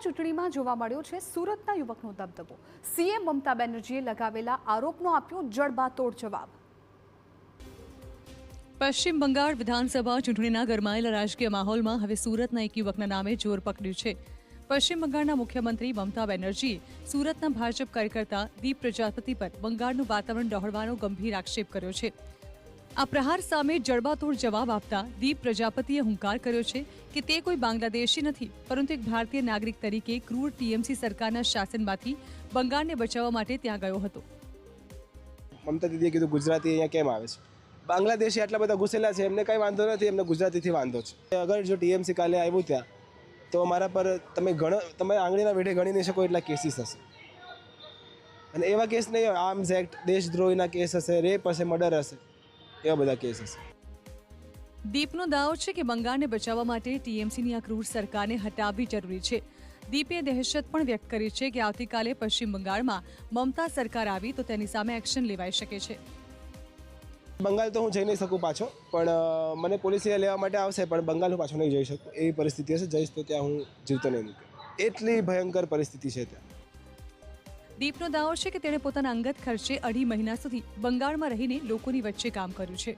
ચૂંટણીમાં જોવા મળ્યો છે સુરતના યુવકનો દબદબો। સીએમ મમતા બેનર્જીએ લગાવેલા આરોપનો આપ્યો જડબાતોડ જવાબ। પશ્ચિમ બંગાળ વિધાનસભા ચૂંટણીના ગરમાયેલા રાજકીય માહોલમાં હવે સુરતના એક યુવકના નામે જોર પકડ્યું છે। પશ્ચિમ બંગાળના મુખ્યમંત્રી મમતા બેનર્જીએ સુરતના ભાજપ કાર્યકર્તા દીપ પ્રજાપતિ પર બંગાળનું વાતાવરણ ડહોળવાનો ગંભીર આક્ષેપ કર્યો છે। આ પ્રહાર સામે જડબાતોડ જવાબ આપતા દીપ પ્રજાપતિએ હુંકાર કર્યો છે કે તે કોઈ બાંગ્લાદેશી નથી, પરંતુ એક ભારતીય નાગરિક તરીકે ક્રૂર ટીએમસી સરકારના શાસનમાંથી બંગાળને બચાવવા માટે ત્યાં ગયો હતો। મમતા દીદીએ કીધું ગુજરાતી અહીંયા કેમ આવે છે? બાંગ્લાદેશી આટલા બધા ઘૂસેલા છે, એમને કંઈ વાંધો નથી, એમને ગુજરાતીથી વાંધો છે। અગર જો ટીએમસી કાલે આવ્યું ત્યાં તો મારા પર તમે આંગળીના વેઢે ગણી નહીં શકો એટલા કેસીસ હશે, અને એવા કેસ નહીં, આર્મ્સ એક્ટ, દેશદ્રોહીના કેસ હશે, રેપ હશે, મર્ડર હશે, એવા બધા કેસ હશે। દીપનો દાવો છે કે બંગાળને બચાવવા માટે ટીએમસીની આ ક્રૂર સરકારને હટાવવી જરૂરી છે। દીપે દહેશત પણ વ્યક્ત કરી છે કે આવતીકાલે પશ્ચિમ બંગાળમાં મમતા સરકાર આવી તો તેની સામે એક્શન લેવાઈ શકે છે। બંગાળ તો હું જઈ નહીં શકું પાછો, પણ મને પોલીસ લેવા માટે આવશે, પણ બંગાળ હું પાછો નહીં જઈ શકું એવી પરિસ્થિતિ હશે। જઈશ તો ત્યાં હું જીવતો નહીં નીકળું, એટલી ભયંકર પરિસ્થિતિ છે ત્યાં। દીપનો દાવો છે કે તેણે પોતાના અંગત ખર્ચે 2.5 મહિના સુધી બંગાળમાં રહીને લોકોની વચ્ચે કામ કર્યું છે।